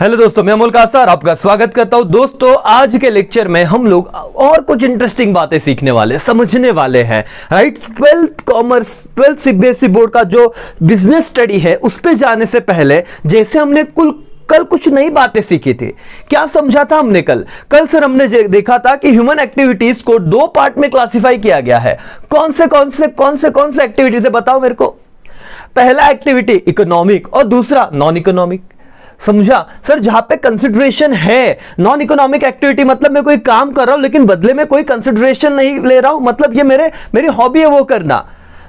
Hello दोस्तों, मैं अमोल कासर आपका स्वागत करता हूं। दोस्तों, आज के लेक्चर में हम लोग और कुछ इंटरेस्टिंग बातें सीखने वाले, समझने वाले हैं, राइट। 12th सीबीएसई बोर्ड का जो बिजनेस स्टडी है उस पे जाने से पहले जैसे हमने कल कुछ नई बातें सीखी थी। क्या समझा था हमने कल सर हमने देखा था कि ह्यूमन एक्टिविटीज को दो पार्ट में क्लासिफाई किया गया है। कौन से एक्टिविटीज है बताओ मेरे को। पहला एक्टिविटी इकोनॉमिक और दूसरा नॉन इकोनॉमिक। समझा सर? जहां पे कंसिडरेशन है, नॉन इकोनॉमिक एक्टिविटी मतलब मैं कोई काम कर रहा हूं लेकिन बदले में कोई कंसिडरेशन नहीं ले रहा हूं, मतलब ये मेरी हॉबी है वो करना।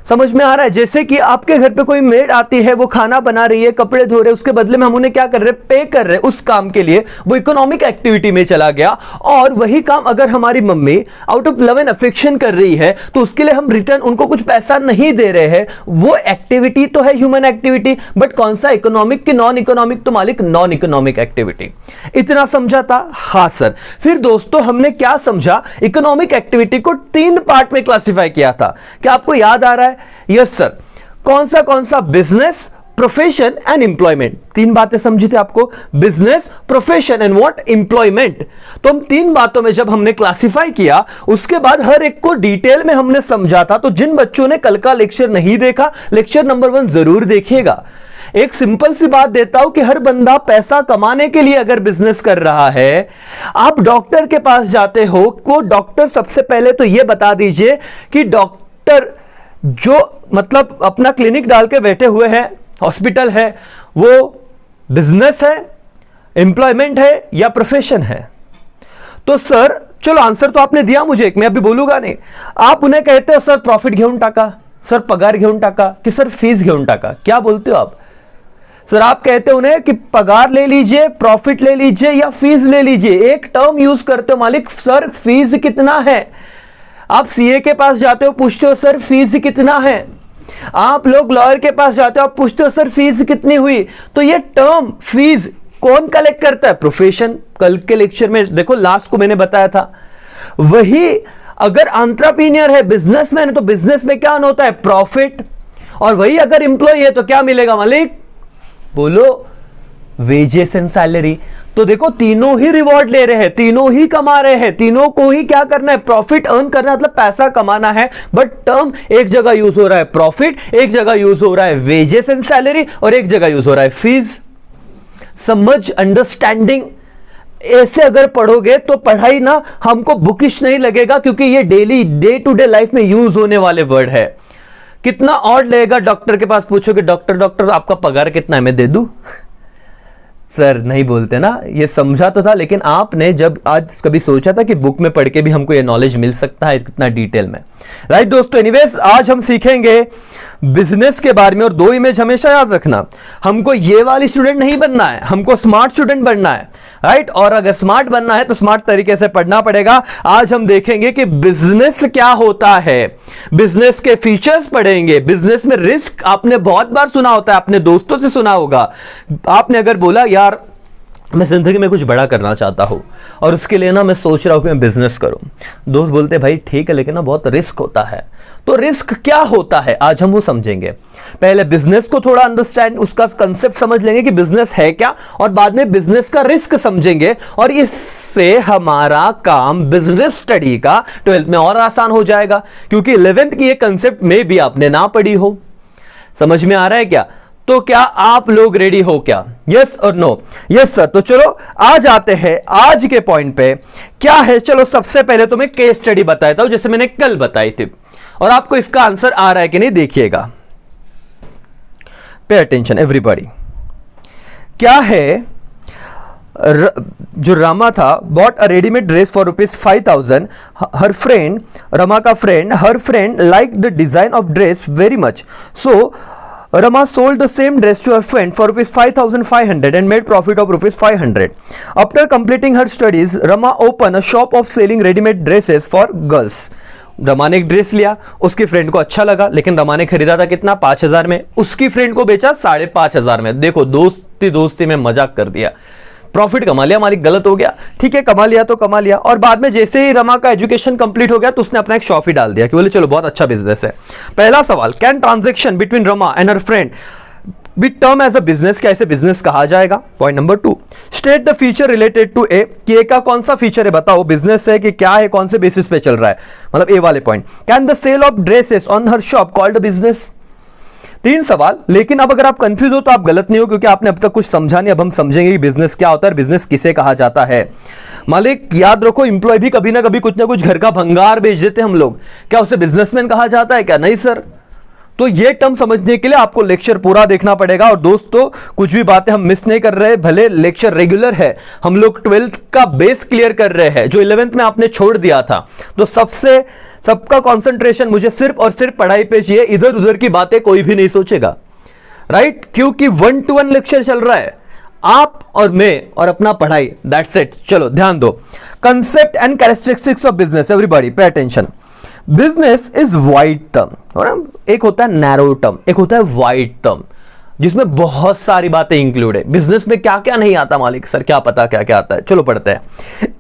समझ में आ रहा है? जैसे कि आपके घर पे कोई मेड आती है, वो खाना बना रही है, कपड़े धो रहे हैं, उसके बदले में हम उन्हें क्या कर रहे हैं, पे कर रहे हैं उस काम के लिए, वो इकोनॉमिक एक्टिविटी में चला गया। और वही काम अगर हमारी mummy out of love and affection कर रही है तो उसके लिए हम रिटर्न उनको कुछ पैसा नहीं दे रहे हैं, वो एक्टिविटी तो है ह्यूमन एक्टिविटी, बट कौन सा, इकोनॉमिक की नॉन इकोनॉमिक? तो मालिक नॉन इकोनॉमिक एक्टिविटी। इतना समझा था? हाँ सर। फिर दोस्तों हमने क्या समझा, इकोनॉमिक एक्टिविटी को 3 पार्ट में क्लासिफाई किया था। क्या आपको याद आ रहा है? Yes sir. कौन सा? Business, profession and employment. 3 बातें समझी थी आपको, business, profession and what, employment. तो हम 3 बातों में जब हमने क्लासिफाई किया, उसके बाद हर एक को डिटेल में हमने समझा था। तो जिन बच्चों ने कल का लेक्चर नहीं देखा, लेक्चर नंबर 1 जरूर देखिएगा। एक सिंपल सी बात देता हूं कि हर बंदा पैसा कमाने के लिए अगर बिजनेस कर रहा है, आप डॉक्टर के पास जाते हो, को डॉक्टर सबसे पहले तो यह बता दीजिए कि डॉक्टर जो मतलब अपना क्लिनिक डाल के बैठे हुए हैं, हॉस्पिटल है, वो बिजनेस है, एम्प्लॉयमेंट है या प्रोफेशन है? तो सर चलो आंसर तो आपने दिया मुझे, मैं अभी बोलूंगा नहीं। आप उन्हें कहते हो सर प्रॉफिट घेऊन टाका, सर पगार घेऊन टाका, कि सर फीस घेऊन टाका? क्या बोलते हो आप? सर आप कहते हो उन्हें कि पगार ले लीजिए, प्रॉफिट ले लीजिए या फीस ले लीजिए। एक टर्म यूज करते हो मालिक, सर फीस कितना है। आप सीए के पास जाते हो, पूछते हो सर फीस कितना है। आप लोग लॉयर के पास जाते हो, आप पूछते हो सर फीस कितनी हुई। तो ये टर्म फीस कौन कलेक्ट करता है? प्रोफेशन। कल के लेक्चर में देखो, लास्ट को मैंने बताया था। वही अगर एंटरप्रेन्योर है, बिजनेसमैन है, तो बिजनेस में क्या होता है? प्रॉफिट। और वही अगर एम्प्लॉय है तो क्या मिलेगा मालिक? बोलो, वेजेस एंड सैलरी। तो देखो तीनों ही रिवॉर्ड ले रहे हैं, तीनों ही कमा रहे हैं, तीनों को ही क्या करना है? प्रॉफिट अर्न करना है, मतलब पैसा कमाना है। बट टर्म एक जगह यूज हो रहा है प्रॉफिट, एक जगह यूज हो रहा है वेजेस एंड सैलरी, और एक जगह यूज हो रहा है फीस। समझ, अंडरस्टैंडिंग। ऐसे अगर पढ़ोगे तो पढ़ाई ना हमको बुकिश नहीं लगेगा, क्योंकि ये daily day to day life में यूज होने वाले वर्ड है। कितना ऑड लगेगा डॉक्टर के पास पूछोगे, डॉक्टर आपका पगार कितना है, मैं दे दूं? सर नहीं बोलते ना। ये समझा तो था, लेकिन आपने जब आज कभी सोचा था कि बुक में पढ़ के भी हमको ये नॉलेज मिल सकता है कितना डिटेल में, राइट दोस्तों? एनीवेज आज हम सीखेंगे बिजनेस के बारे में। और 2 इमेज हमेशा याद रखना, हमको ये वाली स्टूडेंट नहीं बनना है, हमको स्मार्ट स्टूडेंट बनना है, राइट। और अगर स्मार्ट बनना है तो स्मार्ट तरीके से पढ़ना पड़ेगा। आज हम देखेंगे कि बिजनेस क्या होता है, बिजनेस के फीचर्स पढ़ेंगे। बिजनेस में रिस्क आपने बहुत बार सुना होता है, अपने दोस्तों से सुना होगा। आपने अगर बोला यार मैं जिंदगी में कुछ बड़ा करना चाहता हूं और उसके लिए ना मैं सोच रहा हूं कि मैं बिजनेस करूं, दोस्त बोलते भाई ठीक है लेकिन ना बहुत रिस्क होता है। तो रिस्क क्या होता है आज हम वो समझेंगे। पहले बिजनेस को थोड़ा अंडरस्टैंड, उसका कंसेप्ट समझ लेंगे कि बिजनेस है क्या, और बाद में बिजनेस का रिस्क समझेंगे। और इससे हमारा काम बिजनेस स्टडी का 12th में और आसान हो जाएगा, क्योंकि 11th की ये कंसेप्ट में भी आपने ना पढ़ी हो। समझ में आ रहा है क्या? तो क्या आप लोग रेडी हो क्या? यस और नो? Yes sir. तो चलो आज आते हैं आज के पॉइंट पे। क्या है, चलो सबसे पहले तो मैं केस स्टडी बताता हूं जैसे मैंने कल बताई थी, और आपको इसका आंसर आ रहा है कि नहीं देखिएगा। Pay attention everybody. क्या है, जो रमा था bought a readymade dress for ₹5,000। Her friend, Rama का friend, her friend like the design of dress very much, so Rama sold the same dress to her friend for ₹5,500 and made profit of ₹500. After completing her studies, Rama opened a shop of selling ready-made dresses for girls. Rama ने एक dress लिया, उसकी friend को अच्छा लगा, लेकिन रमा ने खरीदा था कितना? 5,000 में। उसकी फ्रेंड को बेचा 5,500 में। देखो दोस्ती में मजाक कर दिया, प्रॉफिट कमा लिया, मालिक गलत हो गया। ठीक है, कमा लिया तो कमा लिया। और बाद में जैसे ही रमा का एजुकेशन कंप्लीट हो गया तो उसने अपना एक शॉप ही डाल दिया कि बोले चलो बहुत अच्छा बिजनेस है। पहला सवाल, can transaction between Rama and her friend be term as a business, क्या इसे बिजनेस कहा जाएगा? Point number 2, state the feature related to A, कि ए का कौन सा फीचर है बताओ, बिजनेस है कि क्या है, कौन से बेसिस पे चल रहा है, मतलब ए वाले point. Can the sale of dresses on her shop called business? 3 सवाल, लेकिन अब अगर आप कंफ्यूज हो तो आप गलत नहीं हो, क्योंकि आपने अब तक कुछ समझा नहीं। अब हम समझेंगे कि बिजनेस क्या होता है, बिजनेस किसे कहा जाता है। मालिक याद रखो, इंप्लॉय भी कभी ना कभी कुछ ना कुछ घर का भंगार बेच देते हैं हम लोग, क्या उसे बिजनेसमैन कहा जाता है क्या? नहीं सर। तो ये टर्म समझने के लिए आपको लेक्चर पूरा देखना पड़ेगा। और दोस्तों कुछ भी बातें हम मिस नहीं कर रहे, भले लेक्चर रेगुलर है, हम लोग 12th का बेस क्लियर कर रहे हैं जो 11th में आपने छोड़ दिया था। तो सबका कंसंट्रेशन मुझे सिर्फ और सिर्फ पढ़ाई पे चाहिए, इधर उधर की बातें कोई भी नहीं सोचेगा, राइट? क्योंकि 1-to-1 लेक्चर चल रहा है, आप और मैं और अपना पढ़ाई, दैट्स इट। चलो ध्यान दो, concept and characteristics of business, everybody pay attention. Business is wide term, एक होता है नैरो टर्म, एक होता है वाइड टर्म, जिसमें बहुत सारी बातें इंक्लूड है। बिजनेस में क्या क्या नहीं आता मालिक, सर क्या पता क्या क्या आता है? चलो पढ़ते हैं।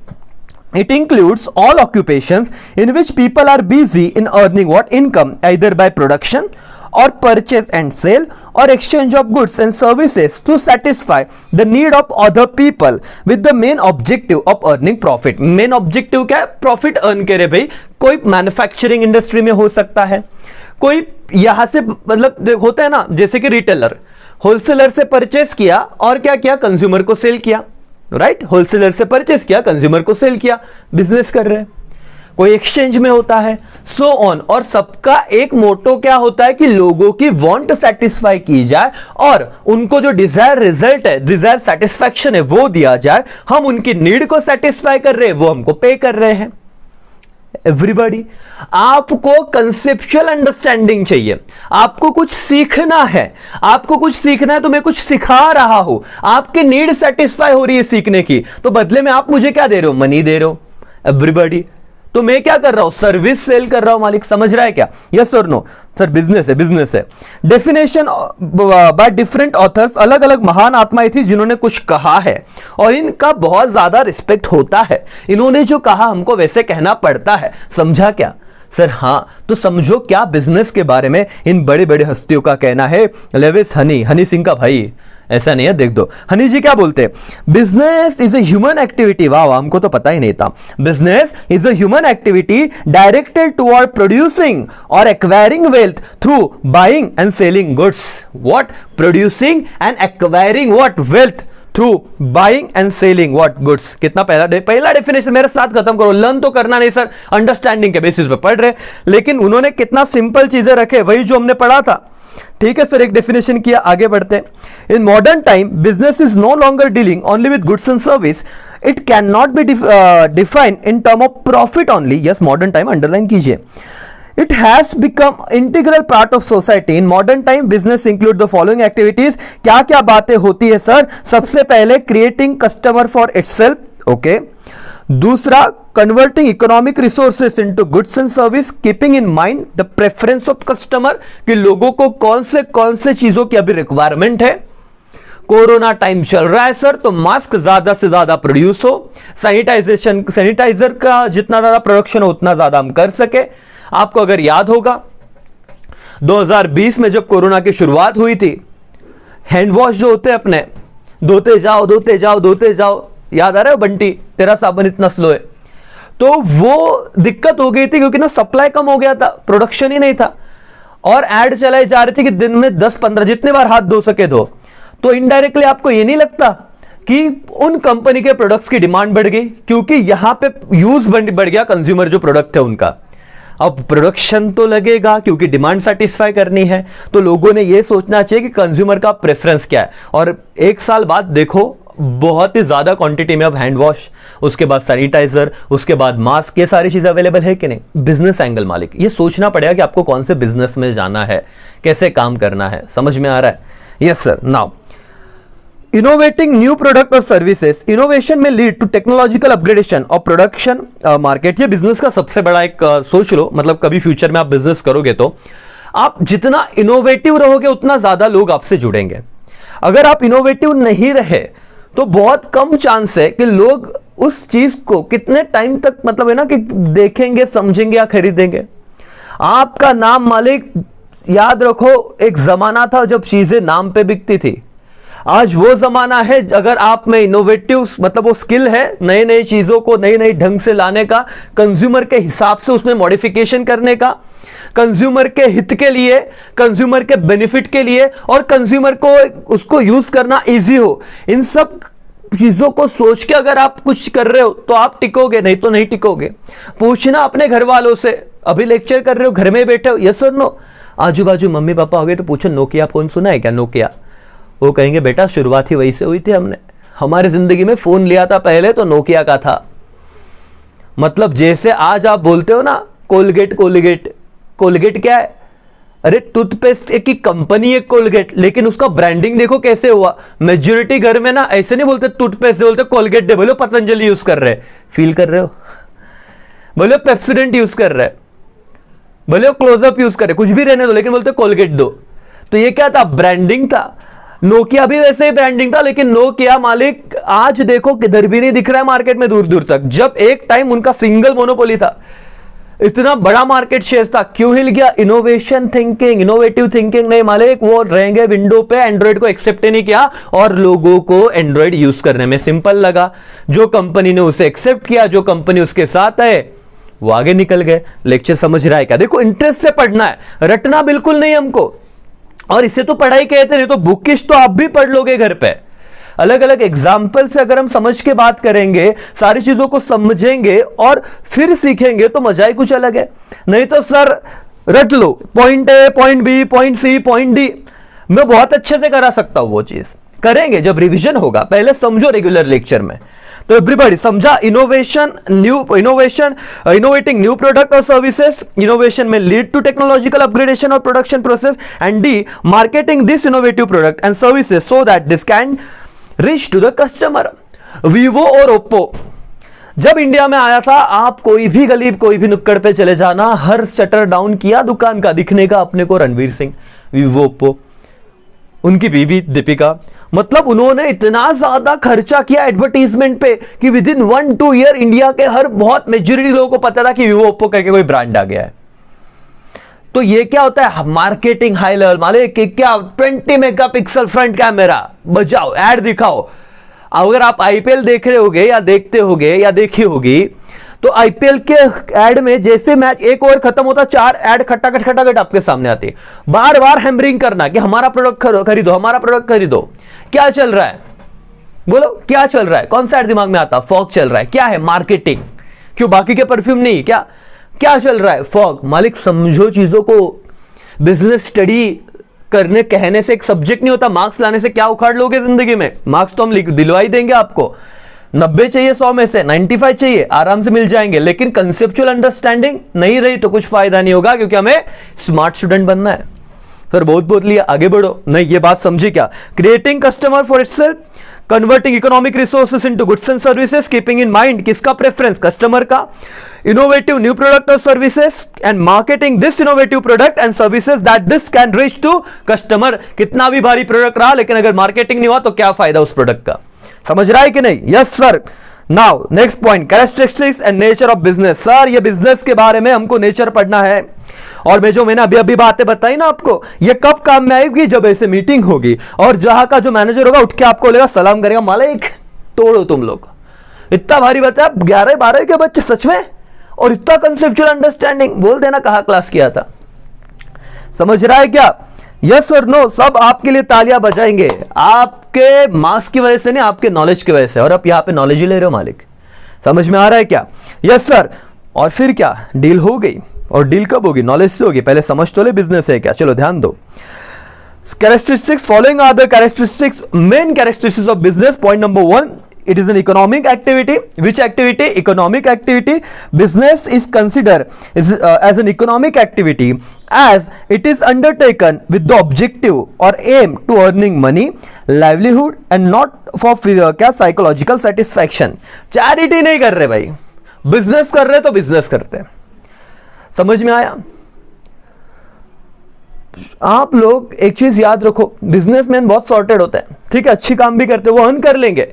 It includes all occupations in which people are busy in earning what income, either by production or purchase and sale or exchange of goods and services to satisfy the need of other people with the main objective of earning profit. Main objective क्या है? Profit earn करे भाई। कोई manufacturing industry में हो सकता है, कोई यहां से मतलब होता है ना, जैसे कि रिटेलर होलसेलर से परचेस किया और क्या किया, कंज्यूमर को सेल किया, राइट? होलसेलर से परचेस किया, कंज्यूमर को सेल किया, बिजनेस कर रहे हैं। कोई एक्सचेंज में होता है, सो ऑन। और सबका एक मोटो क्या होता है कि लोगों की वांट सेटिस्फाई की जाए और उनको जो डिजायर रिजल्ट है, डिजायर सेटिस्फैक्शन है, वो दिया जाए। हम उनकी नीड को सेटिस्फाई कर रहे हैं, वो हमको पे कर रहे हैं। एवरीबॉडी, आपको कंसेप्चुअल अंडरस्टैंडिंग चाहिए, आपको कुछ सीखना है, आपको कुछ सीखना है तो मैं कुछ सिखा रहा हूं, आपकी नीड सेटिस्फाई हो रही है सीखने की, तो बदले में आप मुझे क्या दे रहे हो? मनी दे रहे हो। एवरीबॉडी, तो मैं क्या कर रहा हूं? सर्विस सेल कर रहा हूं। मालिक समझ रहा है क्या? यस और नो? सर बिजनेस है, बिजनेस है। डेफिनेशन बाय डिफरेंट ऑथर्स, अलग अलग महान आत्माएं थी जिन्होंने कुछ कहा है और इनका बहुत ज्यादा रिस्पेक्ट होता है। इन्होंने जो कहा हमको वैसे कहना पड़ता है। समझा क्या सर? हाँ, तो समझो क्या बिजनेस के बारे में इन बड़े बड़े हस्तियों का कहना है। लेविस हनी सिंह का भाई, ऐसा नहीं है, देख दो हनी जी क्या बोलते हैं। Business is a human activity, वाह हमको तो पता ही नहीं था। Business is a human activity directed toward producing और acquiring wealth through buying and selling goods. What? Producing and acquiring what? Wealth through buying and selling what? Goods. कितना पहला डेफिनेशन मेरे साथ खत्म करो। लर्न तो करना नहीं सर, अंडरस्टैंडिंग के बेसिस पे पढ़ रहे, लेकिन उन्होंने कितना सिंपल चीजें रखे, वही जो हमने पढ़ा था। ठीक है सर, एक डेफिनेशन किया, आगे बढ़ते हैं। In modern time business is no longer dealing only with goods and service, it can not be defined in term of profit only. Yes, modern time underline कीजिए। It has become integral part of society. In modern time, business include the following activities. क्या क्या बातें होती है sir? सबसे पहले creating customer for itself, okay. दूसरा, converting economic resources into goods and service, keeping in mind the preference of customer, कि लोगों को कौन से चीजों की अभी रिक्वायरमेंट है। कोरोना टाइम चल रहा है सर, तो मास्क ज्यादा से ज्यादा प्रोड्यूस हो, सैनिटाइजर का जितना ज्यादा प्रोडक्शन हो उतना ज्यादा हम कर सके। आपको अगर याद होगा 2020 में जब कोरोना की शुरुआत हुई थी, हैंड वॉश जो होते हैं अपने, धोते जाओ, याद आ रहा है बंटी, तेरा साबुन इतना स्लो है, तो वो दिक्कत हो गई थी क्योंकि ना सप्लाई कम हो गया था, प्रोडक्शन ही नहीं था, और एड चलाई जा रही थी कि दिन में 10-15 जितने बार हाथ धो सके धो। तो इनडायरेक्टली आपको ये नहीं लगता कि उन कंपनी के प्रोडक्ट्स की डिमांड बढ़ गई, क्योंकि यहां पे यूज बढ़ गया, कंज्यूमर जो प्रोडक्ट है उनका। अब प्रोडक्शन तो लगेगा क्योंकि डिमांड सेटिस्फाई करनी है, तो लोगों ने यह सोचना चाहिए कि कंज्यूमर का प्रेफरेंस क्या है। और 1 साल बाद देखो बहुत ही ज्यादा क्वांटिटी में अब हैंड वॉश, उसके बाद सैनिटाइजर, उसके बाद मास्क, ये सारी चीजें अवेलेबल है कि नहीं। बिजनेस एंगल मालिक, ये सोचना पड़ेगा कि आपको कौन से बिजनेस में जाना है, कैसे काम करना है। समझ में आ रहा है? Yes sir. Now innovating new product or services, innovation may lead to technological upgradation of production market। ये बिजनेस का सबसे बड़ा एक सोच लो, मतलब कभी फ्यूचर में आप बिजनेस करोगे तो आप जितना इनोवेटिव रहोगे उतना ज्यादा लोग आपसे जुड़ेंगे। अगर आप इनोवेटिव नहीं रहे तो बहुत कम चांस है कि लोग उस चीज को कितने टाइम तक, मतलब है ना, कि देखेंगे, समझेंगे या खरीदेंगे। आपका नाम मालिक याद रखो, एक जमाना था जब चीजें नाम पे बिकती थी। आज वो जमाना है अगर आप में इनोवेटिव मतलब वो स्किल है नई नई चीजों को नई नई ढंग से लाने का, कंज्यूमर के हिसाब से उसमें मॉडिफिकेशन करने का, कंज्यूमर के हित के लिए, कंज्यूमर के बेनिफिट के लिए, और कंज्यूमर को उसको यूज करना इजी हो, इन सब चीजों को सोच के अगर आप कुछ कर रहे हो तो आप टिकोगे, नहीं तो नहीं टिकोगे। पूछना अपने घर वालों से, अभी लेक्चर कर रहे हो, घर में बैठे हो, यस और नो। आजू बाजू मम्मी पापा हो गए तो पूछो नोकिया फोन सुना है क्या, नोकिया। वो कहेंगे बेटा शुरुआत ही वही से हुई थी, हमने हमारी जिंदगी में फोन लिया था पहले तो नोकिया का था। मतलब जैसे आज आप बोलते हो ना कोलगेट कोलगेट, कोलगेट क्या है? अरे टूथपेस्ट एक ही कंपनी है कोलगेट, लेकिन उसका ब्रांडिंग देखो कैसे हुआ। मेजोरिटी घर में ना ऐसे नहीं बोलते टूथपेस्ट, बोलते कोलगेट दे, बोलो पतंजलि यूज कर रहे, फील कर रहे हो, बोलो पेप्सोडेंट यूज कर रहे, बोले क्लोजअप यूज करे, कुछ भी रहने दो, लेकिन बोलते कोलगेट दो। तो ये क्या था? ब्रांडिंग था। नोकिया भी वैसे ही ब्रांडिंग था, लेकिन नोकिया मालिक आज देखो किधर भी नहीं दिख रहा है मार्केट में दूर दूर तक। जब एक टाइम उनका सिंगल मोनोपोली था, इतना बड़ा मार्केट शेयर था, क्यों हिल गया? इनोवेशन थिंकिंग, इनोवेटिव थिंकिंग नहीं मालिक, वो रहेंगे विंडो पे, एंड्रॉइड को एक्सेप्ट ही नहीं किया और लोगों को एंड्रॉइड यूज करने में सिंपल लगा। जो कंपनी ने उसे एक्सेप्ट किया, जो कंपनी उसके साथ है, वो आगे निकल गए। लेक्चर समझ रहा है क्या? देखो इंटरेस्ट से पढ़ना है, रटना बिल्कुल नहीं हमको। और इसे तो पढ़ाई कहते नहीं, तो बुकिश तो आप भी पढ़ लोगे घर पे। अलग अलग एग्जाम्पल से अगर हम समझ के बात करेंगे, सारी चीजों को समझेंगे और फिर सीखेंगे तो मजा ही कुछ अलग है। नहीं तो सर रट लो, point A, point B, point C, point D, मैं बहुत अच्छे से करा सकता हूं, वो चीज करेंगे जब रिवीजन होगा। पहले समझो रेगुलर लेक्चर में। तो एवरीबॉडी समझा? इनोवेटिंग न्यू प्रोडक्ट और सर्विसेज, इनोवेशन में लीड टू टेक्नोलॉजिकल अपग्रेडेशन और production process, and the marketing this innovative product and services so that this can reach to the customer. Vivo और Oppo जब India में आया था, आप कोई भी गली, कोई भी नुक्कड़ पे चले जाना, हर शटर डाउन किया दुकान का दिखने का अपने को रणवीर सिंह, वीवो ओप्पो, उनकी बीवी दीपिका। मतलब उन्होंने इतना ज्यादा खर्चा किया एडवर्टीजमेंट पे कि विद इन 1-2 ईयर इंडिया के हर बहुत मेजॉरिटी लोगों को पता था कि वीवो ओप्पो करके कोई ब्रांड आ गया है। तो ये क्या होता है? मार्केटिंग हाई लेवल, मालिक क्या 20 मेगापिक्सल फ्रंट कैमरा, बजाओ, ऐड दिखाओ। अगर आप आईपीएल देख रहे होगे या देखते होगे या देखी होगी, तो आईपीएल के ऐड में जैसे मैच एक ओवर खत्म होता, 4 ऐड खटाखट खटाखट आपके सामने आती है। बार बार हैमरिंग करना कि हमारा प्रोडक्ट खरीदो, हमारा प्रोडक्ट खरीदो। क्या चल रहा है? बोलो क्या चल रहा है? कौन सा ऐड दिमाग में आता? फॉग चल रहा है। क्या है? मार्केटिंग। क्यों बाकी के परफ्यूम नहीं? क्या क्या चल रहा है? फॉग। मालिक समझो चीजों को। बिजनेस स्टडी करने कहने से एक सब्जेक्ट नहीं होता, मार्क्स लाने से क्या उखाड़ लोगे जिंदगी में? मार्क्स तो हम दिलवाई देंगे आपको, 90 चाहिए 100 में से 95 चाहिए, आराम से मिल जाएंगे, लेकिन कंसेप्चुअल अंडरस्टैंडिंग नहीं रही तो कुछ फायदा नहीं होगा, क्योंकि हमें स्मार्ट स्टूडेंट बनना है। सर बहुत लिया, आगे बढ़ो। नहीं, ये बात समझी क्या? Creating customer for itself, converting economic resources into goods and services, keeping in mind किसका प्रेफरेंस? कस्टमर का। इनोवेटिव न्यू प्रोडक्ट और services and marketing this innovative product and services that this can reach to customer. कितना भी भारी product रहा, लेकिन अगर marketing नहीं हुआ तो क्या फायदा उस प्रोडक्ट का? समझ रहा है कि नहीं? Yes sir. Now next point, characteristics and nature of business. Sir ये बिजनेस के बारे में हमको नेचर पढ़ना है, और मैंने अभी बातें बताई ना आपको, ये कब काम में आएगी? जब ऐसे मीटिंग होगी और जहां का जो मैनेजर होगा उठ के आपको लेगा, सलाम करेगा, मालिक तोड़ो तुम लोग। इतना भारी बताया, 11-12 के बच्चे सच में, और इतना कंसेप्चुअल अंडरस्टैंडिंग, बोल देना कहां क्लास किया था। समझ रहा है क्या? यस और नो, सब आपके लिए तालियां बजाएंगे, आपके मार्क्स की वजह से नहीं, आपके नॉलेज की वजह से। और आप यहां पे नॉलेज ही ले रहे हो मालिक। समझ में आ रहा है क्या? Yes sir. और फिर क्या? डील हो गई। और डील कब होगी? नॉलेज से होगी। पहले समझ तो ले बिजनेस है क्या। चलो ध्यान दो। Characteristics, following are the characteristics, main characteristics of business. Point number 1, it is an economic activity. Which activity? Economic activity. Business is considered as an economic activity as it is undertaken with the objective or aim to earning money, livelihood and not for क्या psychological satisfaction. Charity नहीं कर रहे भाई, business कर रहे तो business करते हैं। समझ में आया? आप लोग एक चीज याद रखो, बिजनेसमैन बहुत सॉर्टेड होते हैं, ठीक है, अच्छी काम भी करते हैं, वो अर्न कर लेंगे।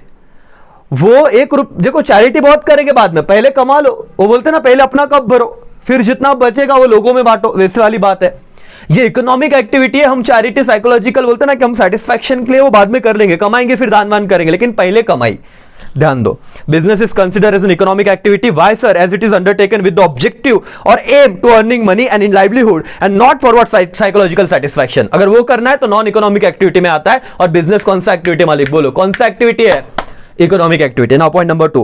वो देखो चैरिटी बहुत करेंगे बाद में, पहले कमा लो। वो बोलते ना पहले अपना कप भरो, फिर जितना बचेगा वो लोगों में बांटो, वैसे वाली बात है। ये इकोनॉमिक एक्टिविटी है। हम चैरिटी साइकोलॉजिकल बोलते हैं ना कि हम सेटिस्फैक्शन के लिए वो बाद में कर लेंगे, कमाएंगे फिर दान वान करेंगे, लेकिन पहले कमाई। ध्यान दो, business is consider as an economic activity. Why sir? As it is undertaken with the objective और aim to earning money and in livelihood and not for what psychological satisfaction. अगर वो करना है तो नॉन इकोनॉमिक एक्टिविटी में आता है। और बिजनेस कौन सा एक्टिविटी मालिक? बोलो कौन सा एक्टिविटी है? Economic activity. Now point number 2,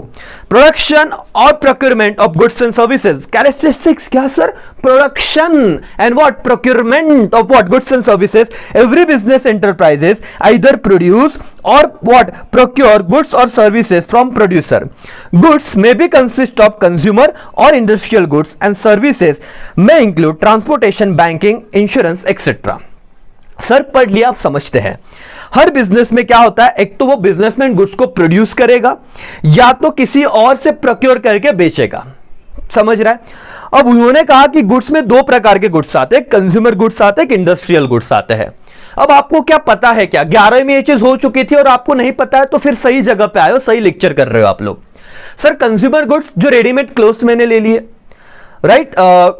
production और procurement of goods and services. Characteristics क्या sir? Production and what? Procurement of what? Goods and services. Every business enterprises either produce और व्हाट? प्रोक्योर गुड्स और services from producer. Goods may be consist of consumer और industrial goods and services may include transportation, banking, insurance etcetera. Sir पढ़ लिया, आप समझते हैं। हर business में क्या होता है? एक तो वो बिजनेसमैन गुड्स को प्रोड्यूस करेगा या तो किसी और से प्रोक्योर करके बेचेगा। समझ रहा है? अब उन्होंने कहा कि गुड्स में 2 प्रकार के गुड्स आते हैं, कंज्यूमर गुड्स आते हैं, इंडस्ट्रियल गुड्स आते हैं। अब आपको क्या पता है क्या? 11 में ये चीज हो चुकी थी और आपको नहीं पता है तो फिर सही जगह पे आए हो, सही लेक्चर कर रहे हो आप लोग। सर कंज्यूमर गुड्स जो रेडीमेड क्लोथ्स मैंने ले लिए, राइट,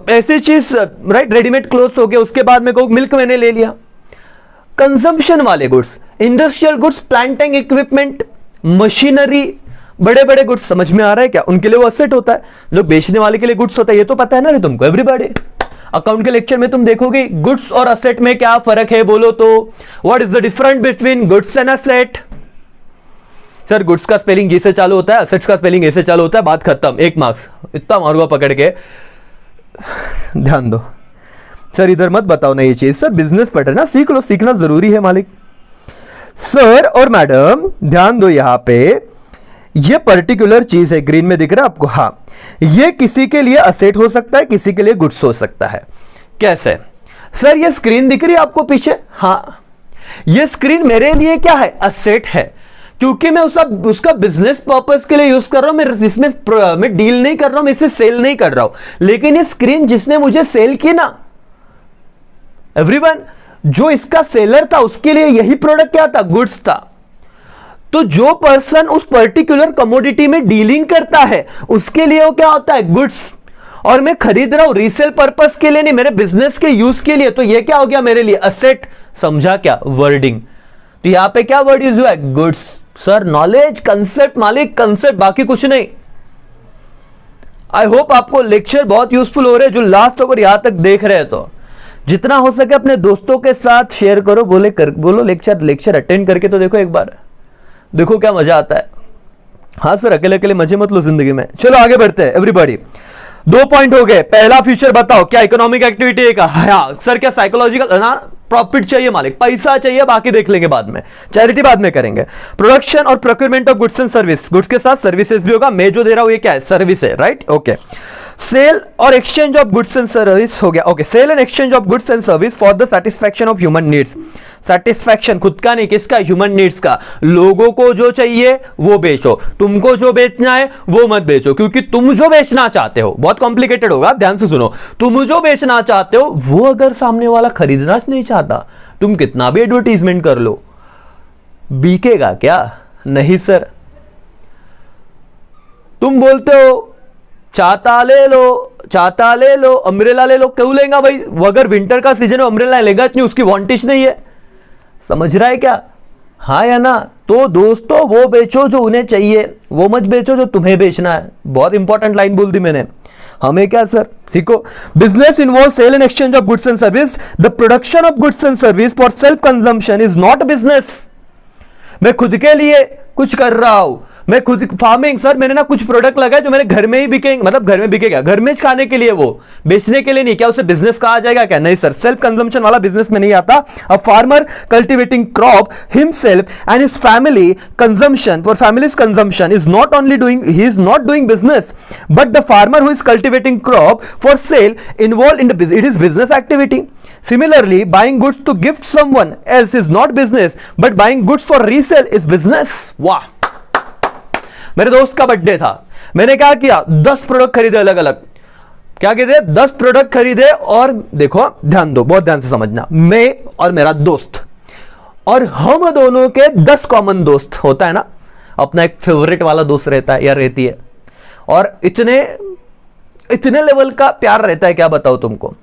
ऐसी चीज, राइट, रेडीमेड क्लोथ्स हो गए। उसके बाद में को मिल्क मैंने ले लिया। कंजम्पशन वाले goods, industrial goods, planting equipment, machinery, बड़े बड़े गुड्स। समझ में आ रहा है क्या? उनके लिए वो असेट होता है, जो बेचने वाले के लिए गुड्स होता है। ये तो पता है ना रे तुमको, एवरीबॉडी। अकाउंट के लेक्चर में तुम देखोगे गुड्स और असेट में क्या फर्क है, बोलो तो। What is the difference between goods and asset? Sir goods का स्पेलिंग जी से चालू होता है, असेट्स का स्पेलिंग ए से चालू होता है, बात खत्म। 1 मार्क्स। इतना मारूंगा पकड़ के, ध्यान दो। सर इधर मत बताओ ना ये चीज। सर बिजनेस पढ़ रहे ना, सीख लो, सीखना जरूरी है मालिक। सर और मैडम ध्यान दो, यहां पे ये पर्टिकुलर चीज है, ग्रीन में दिख रहा है आपको? हाँ, ये किसी के लिए असेट हो सकता है, किसी के लिए गुड्स हो सकता है। कैसे? सर ये स्क्रीन दिख रही है आपको पीछे? हाँ, ये स्क्रीन मेरे लिए क्या है? असेट है, क्योंकि मैं उसका बिजनेस पर्पस के लिए यूज कर रहा हूं। मैं इसमें मैं डील नहीं कर रहा हूं, मैं इसे सेल नहीं कर रहा हूं। लेकिन ये स्क्रीन जिसने मुझे सेल की ना, एवरीवन, जो इसका सेलर था उसके लिए यही प्रोडक्ट क्या था? गुड्स था। तो जो पर्सन उस पर्टिकुलर कमोडिटी में डीलिंग करता है उसके लिए वो क्या होता है? गुड्स। और मैं खरीद रहा हूं रीसेल पर्पस के लिए नहीं, मेरे बिजनेस के यूज के लिए, तो ये क्या हो गया मेरे लिए? असेट। समझा क्या वर्डिंग? तो यहां पे क्या वर्ड यूज हुआ है? गुड्स। सर नॉलेज, कंसेप्ट मालिक, कंसेप्ट, बाकी कुछ नहीं। आई होप आपको लेक्चर बहुत यूजफुल हो रहे हैं जो लास्ट ओवर यहां तक देख रहे हैं। तो जितना हो सके अपने दोस्तों के साथ शेयर करो। बोलो लेक्चर अटेंड करके तो देखो एक बार, देखो क्या मजा आता है। हाँ सर, अकेले अकेले मजे मत लो जिंदगी में। चलो आगे बढ़ते हैं एवरीबॉडी। 2 पॉइंट हो गए। पहला फ्यूचर बताओ, क्या इकोनॉमिक एक्टिविटी का? हाँ सर, क्या साइकोलॉजिकल ना? प्रॉफिट चाहिए मालिक, पैसा चाहिए, बाकी देख लेंगे बाद में, चैरिटी बाद में करेंगे। प्रोडक्शन और procurement of goods and service, goods के साथ सर्विसेज भी होगा। मैं जो दे रहा हूं ये क्या है? सर्विस है, राइट, ओके। सेल और exchange of goods and service हो गया, okay. Sale and exchange of goods and service for the satisfaction of human needs. Satisfaction खुद का नहीं, किसका? ह्यूमन नीड्स का। लोगों को जो चाहिए वो बेचो, तुमको जो बेचना है वो मत बेचो, क्योंकि तुम जो बेचना चाहते हो, बहुत कॉम्प्लिकेटेड होगा, ध्यान से सुनो। तुम जो बेचना चाहते हो वो अगर सामने वाला खरीदना नहीं चाहता, तुम कितना भी एडवर्टीजमेंट कर लो, बिकेगा क्या? नहीं सर। तुम बोलते हो छाता ले लो, अम्ब्रेला ले लो, क्यों लेगा भाई? वो अगर विंटर का सीजन है अम्ब्रेला लेगा नहीं, उसकी वांटेज नहीं है। समझ रहा है क्या? हाँ या ना? तो दोस्तों वो बेचो जो उन्हें चाहिए, वो मत बेचो जो तुम्हें बेचना है। बहुत इंपॉर्टेंट लाइन बोल दी मैंने। हमें क्या सर? सीखो। Business involve sale and exchange of goods and service. The production of goods and service for self consumption is not business. मैं खुद के लिए कुछ कर रहा हूं, मैं खुद फार्मिंग। सर मैंने ना कुछ प्रोडक्ट लगाए जो मेरे घर में ही बिकेंगे, मतलब घर में बिकेगा, घर में खाने के लिए, वो बेचने के लिए नहीं। क्या उसे बिजनेस कहा जाएगा क्या? नहीं सर, सेल्फ कंजम्पशन वाला बिजनेस में नहीं आता। A farmer cultivating crop himself and his family consumption for families consumption is not only doing, he is not doing business, but the farmer who is cultivating crop for sale involve in the it is business activity. Similarly, buying goods to gift someone else is not business, but buying goods for resale is business. वाह! मेरे दोस्त का birthday था, मैंने क्या किया? 10 product खरीदे अलग अलग। क्या कहते? 10 प्रोडक्ट खरीदे। और देखो, ध्यान दो, बहुत ध्यान से समझना। मैं और मेरा दोस्त, और हम दोनों के 10 कॉमन दोस्त होता है ना, अपना एक फेवरेट वाला दोस्त रहता है या रहती है, और इतने इतने लेवल का प्यार रहता है, क्या बताओ तुमको,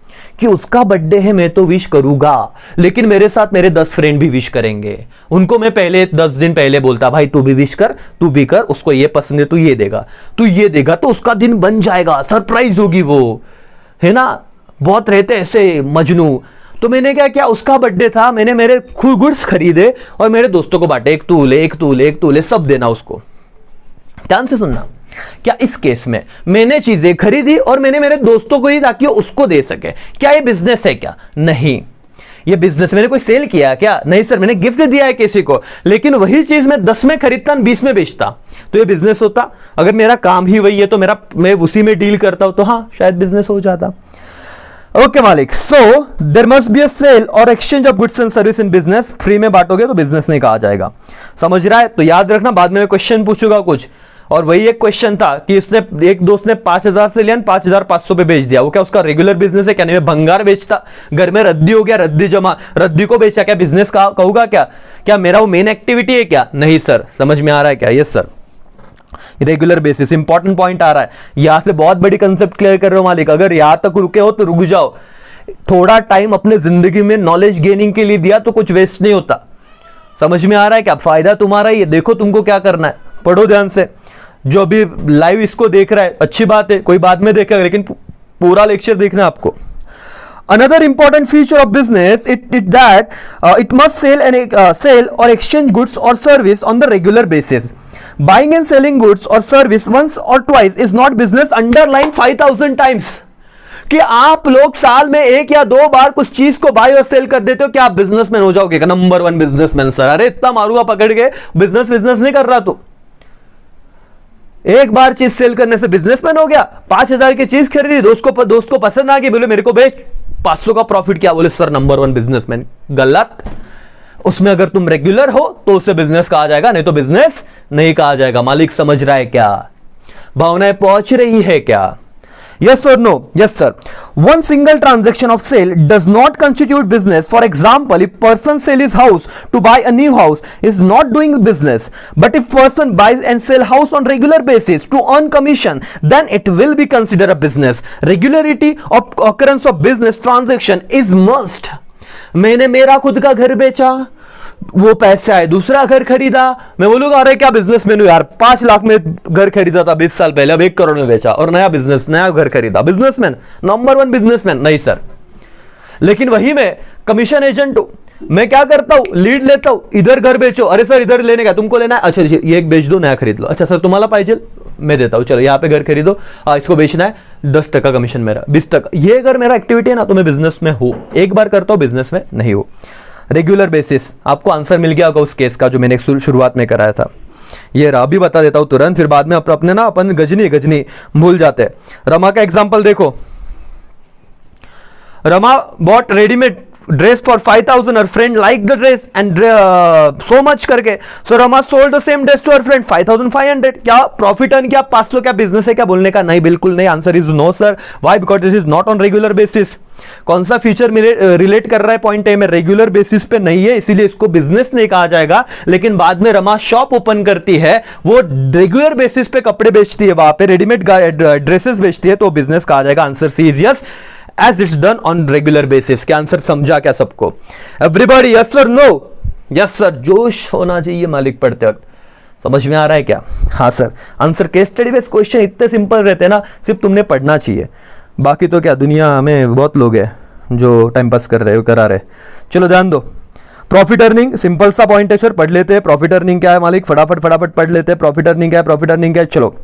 कि उसका बर्थडे है मैं तो विश करूंगा, लेकिन मेरे साथ मेरे 10 फ्रेंड भी विश करेंगे। उनको मैं पहले 10 दिन पहले बोलता, भाई तू भी विश कर, तू भी कर, उसको ये पसंद है, तू ये देगा, तू ये देगा, तो उसका दिन बन जाएगा, सरप्राइज होगी वो, है ना। बहुत रहते ऐसे मजनू। तो मैंने क्या किया, उसका बर्थडे था, मैंने मेरे गुड्स खरीदे और मेरे दोस्तों को बांटे, एक तू ले, एक तू ले, एक तू ले, सब देना उसको। ध्यान से सुनना, क्या इस केस में मैंने चीजें खरीदी और मैंने मेरे दोस्तों को ही, ताकि उसको दे सके। क्या ये बिजनेस है क्या? नहीं, ये बिजनेस, मैंने कोई सेल किया क्या? नहीं सर, मैंने गिफ्ट दिया है किसी को, लेकिन वही चीज मैं 10 में खरीदता, 20 में बेचता, तो ये बिजनेस होता। अगर मेरा काम ही वही है तो मैं उसी में डील करता हूं, तो हाँ शायद बिजनेस हो जाता। ओके मालिक, so there must be a sale और exchange of goods and service in business. Free में बांटोगे तो बिजनेस नहीं कहा जाएगा, समझ रहा है? तो याद रखना, बाद में क्वेश्चन पूछूंगा कुछ, और वही एक क्वेश्चन था कि उसने, एक दोस्त ने 5000 से लिया, 5500 पे बेच दिया। वो क्या उसका रेगुलर बिजनेस है क्या? नहीं, मैं भंगार बेचता, घर में रद्दी हो गया, रद्दी जमा, रद्दी को बेचा, क्या बिजनेस का कहूंगा क्या? क्या मेरा वो मेन एक्टिविटी है क्या? नहीं सर। समझ में आ रहा है क्या? Yes sir. Regular basis, important point आ रहा है यहां से, बहुत बड़ी कंसेप्ट क्लियर कर रहे हो मालिक। अगर यहां तक रुके हो तो रुक जाओ, थोड़ा टाइम अपने जिंदगी में नॉलेज गेनिंग के लिए दिया तो कुछ वेस्ट नहीं होता। समझ में आ रहा है क्या? फायदा तुम्हारा ही है। देखो तुमको क्या करना है, पढ़ो ध्यान से। जो अभी लाइव इसको देख रहा है अच्छी बात है, कोई बाद में देखेगा, लेकिन पूरा लेक्चर देखना है आपको। Another important feature of business it that it must sell or exchange goods or service on the regular basis. Buying and selling goods or service once or twice is not business. Underline 5000 times कि आप लोग साल में 1 या 2 बार कुछ चीज को bye और सेल कर देते हो, क्या आप बिजनेसमैन हो जाओगे? Number 1 businessman sir. अरे इतना मारूंगा पकड़ के, बिजनेस नहीं कर रहा तू। एक बार चीज सेल करने से बिजनेसमैन हो गया? 5000 की चीज खरीदी, दोस्त को पसंद आ गई, बोले मेरे को बेच, 500 का प्रॉफिट, क्या बोले सर नंबर 1 बिजनेसमैन। गलत। उसमें अगर तुम रेगुलर हो तो उसे बिजनेस कहा जाएगा, नहीं तो बिजनेस नहीं कहा जाएगा। मालिक समझ रहा है क्या? भावनाएं पहुंच रही है क्या? Yes or no? Yes sir. One single transaction of sale does not constitute business. For example, if person sell his house to buy a new house, is not doing business. But if person buys and sell house on regular basis to earn commission, then it will be considered a business. Regularity of occurrence of business transaction is must. मैंने मेरा खुद का घर बेचा, वो पैसा है, दूसरा घर खरीदा, मैं बोलूंगा अरे क्या बिजनेसमैन हूं यार, 5 लाख में घर खरीदा था 20 साल पहले, अब 1 करोड़ में बेचा और नया घर खरीदा, बिजनेसमैन, नंबर 1 बिजनेसमैन? नहीं सर। लेकिन वही मैं कमीशन एजेंट हूं, मैं क्या करता हूं, लीड लेता हूं, इधर घर बेचो, अरे सर इधर लेने का, तुमको लेना है, अच्छा ये एक बेच दो, नया खरीद लो, अच्छा सर तुम्हारा पाइजे मैं देता हूं, चलो यहाँ पे घर खरीदो, इसको बेचना है, 10% कमीशन मेरा, 20%। ये अगर मेरा एक्टिविटी है ना तो मैं बिजनेस में हूं, एक बार करता हूं, बिजनेस में नहीं हूं। रेगुलर बेसिस, आपको आंसर मिल गया होगा उस केस का जो मैंने शुरुआत में कराया था। ये रहा, अभी बता देता हूं तुरंत, फिर बाद में अपने ना अपन गजनी भूल जाते हैं। रमा का एग्जांपल देखो, Rama bought readymade dress for 5000, her friend liked the dress and so much करके, so Rama sold the same dress to her friend 5500। क्या प्रॉफिट अर्न किया? 500। क्या बिजनेस है क्या बोलने का? नहीं, बिल्कुल नहीं। Answer is no sir. Why? Because this is not on regular basis. कौन सा फीचर रिलेट कर रहा है पॉइंट ए में? रेगुलर बेसिस पे नहीं है, इसीलिए इसको बिजनेस नहीं कहा जाएगा। लेकिन बाद में रमा शॉप ओपन करती है, वो रेगुलर बेसिस पे कपड़े बेचती है, वहां पे रेडीमेड ड्रेसेस बेचती है, तो बिजनेस कहा जाएगा। Answer C is yes, as it's done on regular basis। क्या आंसर समझा क्या सबको? एवरीबॉडी यस और नो? यस सर, जोश होना चाहिए मालिक पढ़ते वक्त। समझ में आ रहा है क्या? हाँ sir. Answer case study based question इतने सिंपल रहते हैं ना, सिर्फ तुमने पढ़ना चाहिए, बाकी तो क्या, दुनिया में बहुत लोग हैं जो टाइम पास कर रहे करा रहे। चलो ध्यान दो, प्रॉफिट अर्निंग सिंपल सा पॉइंट है सर, पढ़ लेते हैं। प्रॉफिट अर्निंग क्या है मालिक? फटाफट पढ़ लेते हैं। प्रॉफिट अर्निंग क्या है? प्रॉफिट अर्निंग क्या है? चलो,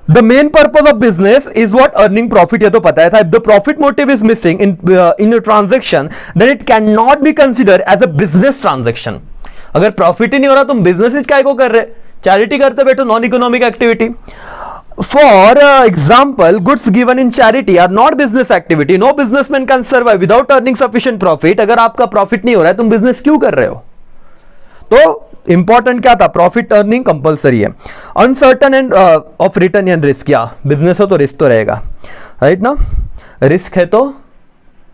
The main purpose of business is what? Earning profit। ये तो पता है था। If the profit motive is missing in a transaction, then it cannot be considered as a business transaction। अगर प्रॉफिट ही नहीं हो रहा, तुम बिजनेस ही क्या को कर रहे? चैरिटी करते बैठो, non economic activity. For example, goods given in charity are not business activity. No businessman can survive without earning sufficient profit। अगर आपका प्रॉफिट नहीं हो रहा है, तुम बिजनेस क्यों कर रहे हो? तो इंपॉर्टेंट क्या था? प्रॉफिट अर्निंग कंपलसरी है। Uncertain end of return and risk, क्या बिजनेस हो तो रिस्क तो रहेगा, राइट ना? रिस्क है तो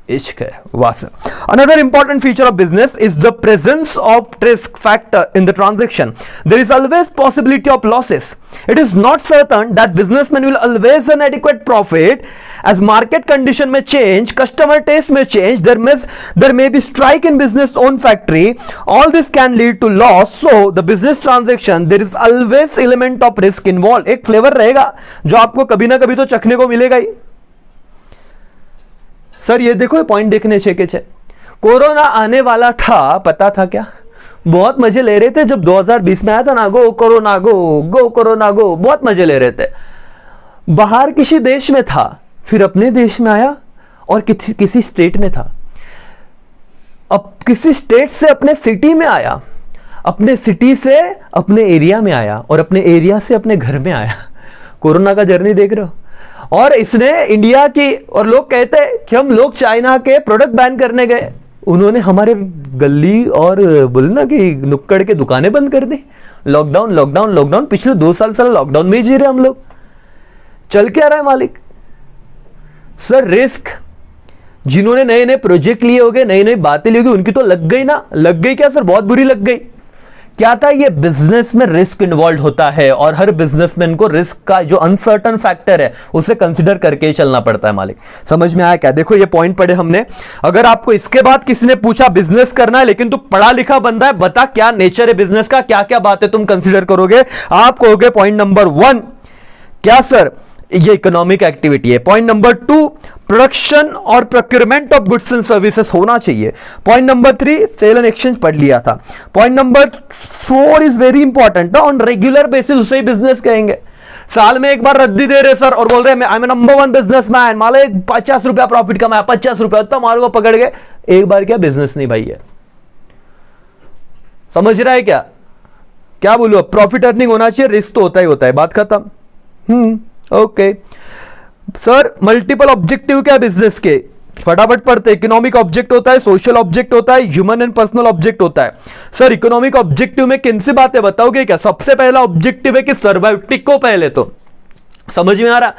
इश्क है, वाह sir. Another important feature of business is the presence of risk factor in the transaction. There is always possibility of losses. It is not certain that businessmen will always earn adequate profit as market condition may change, customer taste may change, there may be strike in business own factory. All this can lead to loss. So the business transaction there is always element of risk involved. एक flavor रहेगा जो आपको कभी ना कभी तो चखने को मिलेगा ही। सर ये देखो, ये पॉइंट देखने चाहिए। कोरोना आने वाला था, पता था क्या? बहुत मजे ले रहे थे जब 2020 में आया था ना, गो कोरोना गो, गो कोरोना गो, बहुत मजे ले रहे थे। बाहर किसी देश में था, फिर अपने देश में आया और किसी स्टेट में था, अब किसी स्टेट से अपने सिटी में आया, अपने सिटी से अपने एरिया में आया और अपने एरिया से अपने घर में आया। कोरोना का जर्नी देख रहे हो। और इसने इंडिया की, और लोग कहते हैं कि हम लोग चाइना के प्रोडक्ट बैन करने गए, उन्होंने हमारे गली और बोले ना कि नुक्कड़ के दुकानें बंद कर दी। लॉकडाउन लॉकडाउन लॉकडाउन, पिछले 2 साल लॉकडाउन में ही जी रहे हम लोग। चल क्या रहा है मालिक? सर रिस्क, जिन्होंने नए नए प्रोजेक्ट लिए होंगे, नई नई बातें ली होगी, उनकी तो लग गई ना। लग गई क्या सर? बहुत बुरी लग गई। क्या था? ये बिजनेस में रिस्क इन्वॉल्व होता है और हर बिजनेसमैन को रिस्क का जो अनसर्टन फैक्टर है उसे कंसीडर करके ही चलना पड़ता है मालिक। समझ में आया क्या? देखो ये पॉइंट पढ़े हमने। अगर आपको इसके बाद किसी ने पूछा बिजनेस करना है लेकिन तू पढ़ा लिखा बंदा है, बता क्या नेचर है बिजनेस का, क्या क्या बातें तुम कंसीडर करोगे? आप कहोगे पॉइंट नंबर 1 क्या सर? ये इकोनॉमिक एक्टिविटी है। पॉइंट नंबर 2 प्रोडक्शन और procurement of goods and services होना चाहिए। Point number 3 sale and exchange पढ़ लिया था। Point number 4 is very important, on regular basis उसे ही बिजनेस कहेंगे। साल में एक बार रद्दी दे रहे सर और बोल रहे आई एम नंबर 1 बिजनेसमैन, मान लो 50 रुपया प्रॉफिट कमाया, 50 रुपया तो हमारे को पकड़ गए। एक बार क्या बिजनेस नहीं भाई है। समझ रहा है क्या? क्या बोलूं? प्रॉफिट अर्निंग होना चाहिए, रिस्क तो होता ही होता है, बात खत्म। ओके सर, मल्टीपल ऑब्जेक्टिव क्या बिजनेस के? फटाफट पढ़ते। इकोनॉमिक ऑब्जेक्ट होता है, सोशल ऑब्जेक्ट होता है, ह्यूमन एंड पर्सनल ऑब्जेक्ट होता है। सर इकोनॉमिक ऑब्जेक्टिव में किन सी बातें बताओगे क्या? सबसे पहला ऑब्जेक्टिव है कि सर्वाइव, टिको पहले तो। समझ में आ रहा?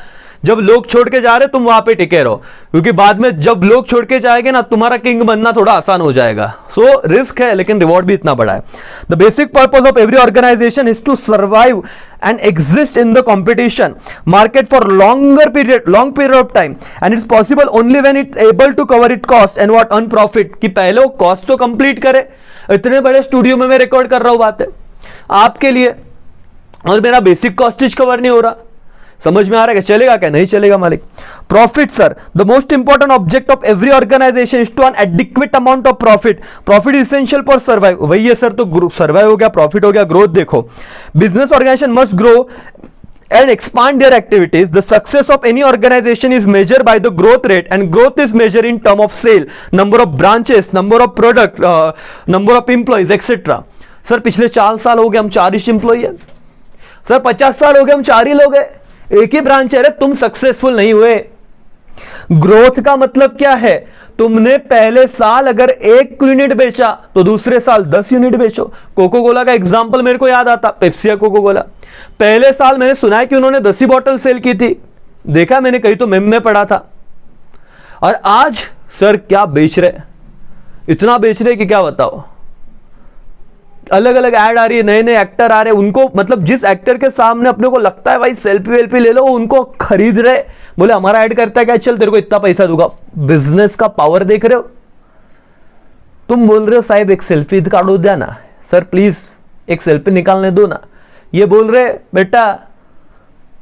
जब लोग छोड़ के जा रहे तुम वहां पे टिके रहो, क्योंकि बाद में जब लोग छोड़ के जाएंगे ना तुम्हारा किंग बनना थोड़ा आसान हो जाएगा। सो रिस्क है लेकिन रिवॉर्ड भी इतना बड़ा है। The basic purpose of every organisation is to survive and exist in the competition market for long period of time, and it's possible only when it's able to cover its cost and what earn profit। कि पहले वो cost तो complete करे। इतने बड़े studio में मैं record कर रहा हूं बातें आपके लिए और मेरा बेसिक कॉस्टेज कवर नहीं हो रहा। समझ में आ रहा है? चलेगा क्या? नहीं चलेगा मालिक। Profit sir, the most important object of every organisation is to earn adequate amount of profit. Profit essential for survive. वही है सर, तो सर्वाइव हो गया, प्रॉफिट हो गया, ग्रोथ देखो। Business organization must grow and expand their activities. The success of any organization is measured by the growth rate, and growth is measured in term of sale, number of branches, number of product, number of employees, etc. Sir पिछले 4 साल हो गए हम 4 ही employee है। Sir 50 साल हो गए हम 4 ही लोग हैं, एक ही ब्रांच है। तुम सक्सेसफुल नहीं हुए। ग्रोथ का मतलब क्या है? तुमने पहले साल अगर 1 यूनिट बेचा तो दूसरे साल 10 यूनिट बेचो। कोको कोला का एग्जांपल मेरे को याद आता, पेप्सी या कोको कोला। पहले साल मैंने सुना है कि उन्होंने 10 ही बॉटल सेल की थी, देखा मैंने कहीं तो मेम में पढ़ा था। और आज सर क्या बेच रहे, इतना बेच रहे कि क्या बताओ। अलग अलग ऐड आ रही है, नए नए एक्टर आ रहे हैं, उनको मतलब जिस एक्टर के सामने अपने को लगता है भाई सेल्फी वेल्फी ले लो, उनको खरीद रहे। बोले हमारा ऐड करता है क्या, चल तेरे को इतना पैसा दूंगा। बिजनेस का पावर देख रहे हो? तुम बोल रहे हो साहब एक सेल्फी काटो दिया ना, सर प्लीज एक सेल्फी निकालने दो ना। ये बोल रहे बेटा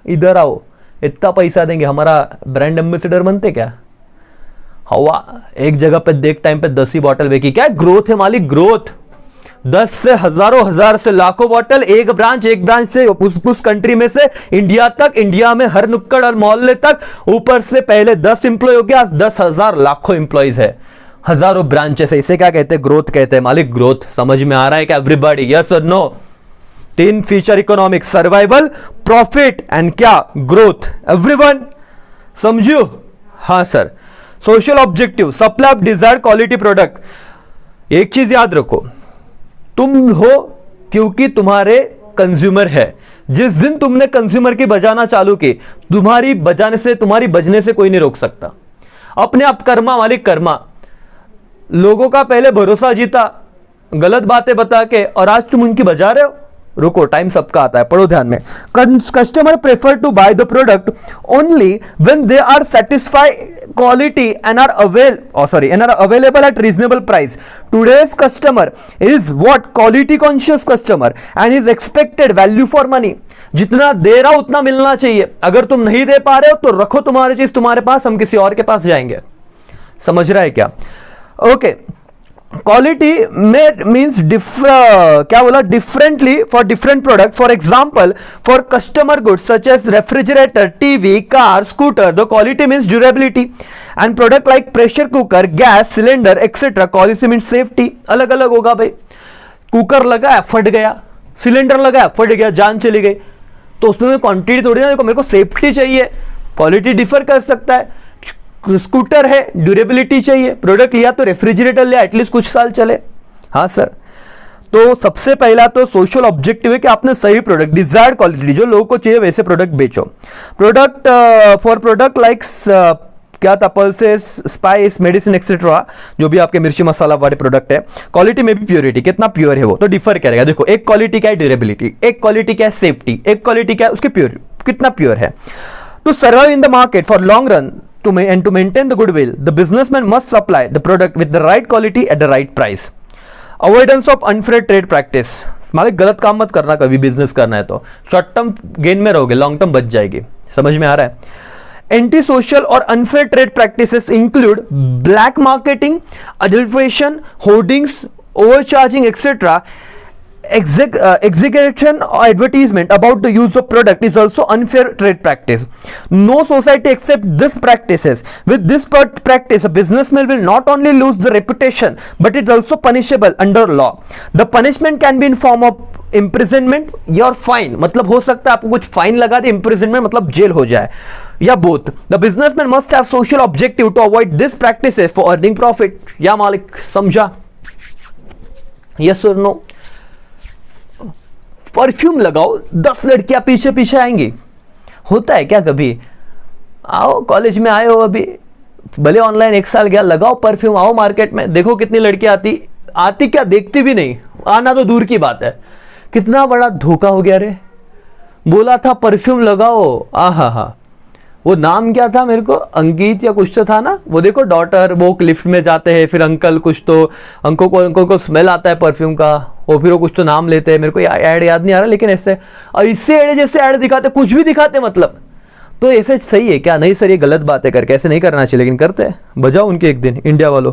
इधर आओ, इतना पैसा देंगे, हमारा ब्रांड एम्बेसडर बनते क्या? हवा एक जगह पे देख टाइम पे 10 ही बॉटल बेची। क्या ग्रोथ है मालिक? ग्रोथ 10 से हजारों, हजार से लाखों बॉटल, एक ब्रांच से उस कंट्री में से इंडिया तक, इंडिया में हर नुक्कड़ और मोहल्ले तक। ऊपर से पहले 10 एम्प्लॉय हो गया, 10,000 लाखों एम्प्लॉइज है, हजारों ब्रांचेस है। इसे क्या कहते हैं? ग्रोथ कहते हैं मालिक। ग्रोथ समझ में आ रहा है क्या एवरीबॉडी? यस और no? 3 feature economic, survival, profit and क्या? ग्रोथ। एवरीवन समझो? हाँ sir. Social objective, supply of desired quality product. एक चीज याद रखो, तुम हो क्योंकि तुम्हारे कंज्यूमर है। जिस दिन तुमने कंज्यूमर की बजाना चालू की, तुम्हारी बजने से कोई नहीं रोक सकता। अपने आप कर्मा मालिक कर्मा, लोगों का पहले भरोसा जीता गलत बातें बता के, और आज तुम उनकी बजा रहे हो। रुको, टाइम सबका आता है, पढ़ो ध्यान में। Customer prefer to buy the product only when they are satisfy quality and are available at reasonable price. Today's customer is what quality conscious customer and is expected value for money. जितना दे रहा उतना मिलना चाहिए, अगर तुम नहीं दे पा रहे हो तो रखो तुम्हारी चीज तुम्हारे पास, हम किसी और के पास जाएंगे। समझ रहा है क्या? ओके, क्वालिटी में मीन्स क्या बोला, differently for different product. For example, for customer goods such as refrigerator, TV, car, scooter, the quality means durability. And product like pressure cooker, gas cylinder etcetera, quality means safety. अलग अलग होगा भाई। Cooker लगा फट गया, cylinder लगा फट गया, जान चली गई, तो उसमें क्वांटिटी थोड़ी ना, मेरे को सेफ्टी चाहिए, क्वालिटी डिफर कर सकता है। स्कूटर है, ड्यूरेबिलिटी चाहिए। प्रोडक्ट लिया तो रेफ्रिजरेटर लिया, एटलीस्ट कुछ साल चले। हाँ सर, तो सबसे पहला तो सोशल ऑब्जेक्टिव है कि आपने सही प्रोडक्ट, डिजायर्ड क्वालिटी, जो लोगों को चाहिए वैसे प्रोडक्ट बेचो। प्रोडक्ट फॉर प्रोडक्ट लाइक क्या था, पल्सेस, स्पाइस, मेडिसिन एक्सेट्रा, जो भी आपके मिर्ची मसाला वाले प्रोडक्ट है। क्वालिटी में भी प्योरिटी, कितना प्योर है वो तो डिफर करेगा। देखो, एक क्वालिटी क्या है ड्यूरेबिलिटी, एक क्वालिटी क्या है सेफ्टी, एक क्वालिटी क्या है उसके प्योर, कितना प्योर है। To survive in the market for long run and to maintain the goodwill, the businessman must supply the product with the right quality at the right price. Avoidance of unfair trade practice, मालिक गलत काम मत करना कभी, business करना है तो short term gain में रहोगे, लॉन्ग टर्म बच जाएगी। समझ में आ रहा है? एंटी सोशल और unfair trade practices include black marketing, adulteration, hoardings, overcharging etcetera. Exaggeration or advertisement about the use of product is also unfair trade practice. No society accepts this practices. With this practice, a businessman will not only lose the reputation, but it is also punishable under law. The punishment can be in form of imprisonment or fine. मतलब हो सकता है आपको कुछ fine लगा दे, imprisonment मतलब jail हो जाए, या both. The businessman must have social objective to avoid this practices for earning profit. या मालिक समझा? Yes or no? परफ्यूम लगाओ, 10 लड़कियां पीछे पीछे आएंगी। होता है क्या कभी? आओ कॉलेज में आए हो अभी, भले ऑनलाइन 1 साल गया, लगाओ परफ्यूम, आओ मार्केट में, देखो कितनी लड़कियां आती क्या, देखती भी नहीं, आना तो दूर की बात है। कितना बड़ा धोखा हो गया रे। बोला था परफ्यूम लगाओ, आहा, वो नाम क्या था मेरे को, अंकित या कुछ तो था ना। वो देखो डॉटर, वो लिफ्ट में जाते हैं, फिर अंकल, कुछ तो अंकों को स्मेल आता है परफ्यूम का, वो फिर वो कुछ तो नाम लेते हैं, मेरे को ऐड याद नहीं आ रहा, लेकिन ऐसे ऐड जैसे ऐड दिखाते, कुछ भी दिखाते मतलब। तो ऐसे सही है क्या? नहीं सर, ये गलत बात है करके ऐसे नहीं करना चाहिए, लेकिन करते हैं। बजाओ उनके एक दिन, इंडिया वालों।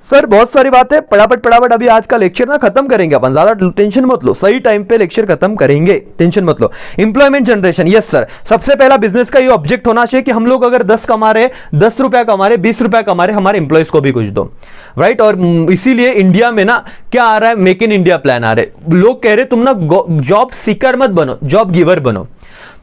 सर बहुत सारी बातें, फटाफट अभी आज का लेक्चर ना खत्म करेंगे अपन, ज्यादा टेंशन मत लो, सही टाइम पे लेक्चर खत्म करेंगे, टेंशन मत लो। एम्प्लॉयमेंट जनरेशन, यस सर, सबसे पहला बिजनेस का ये ऑब्जेक्ट होना चाहिए कि हम लोग अगर 10 कमा रहे, 10 रुपया कमा रहे, 20 रुपया कमा रहे, हमारे एम्प्लॉयज को भी कुछ दो, राइट। और इसीलिए इंडिया में ना क्या आ रहा है, मेक इन इंडिया प्लान आ रहे। लोग कह रहे तुम ना जॉब सीकर मत बनो, जॉब गिवर बनो।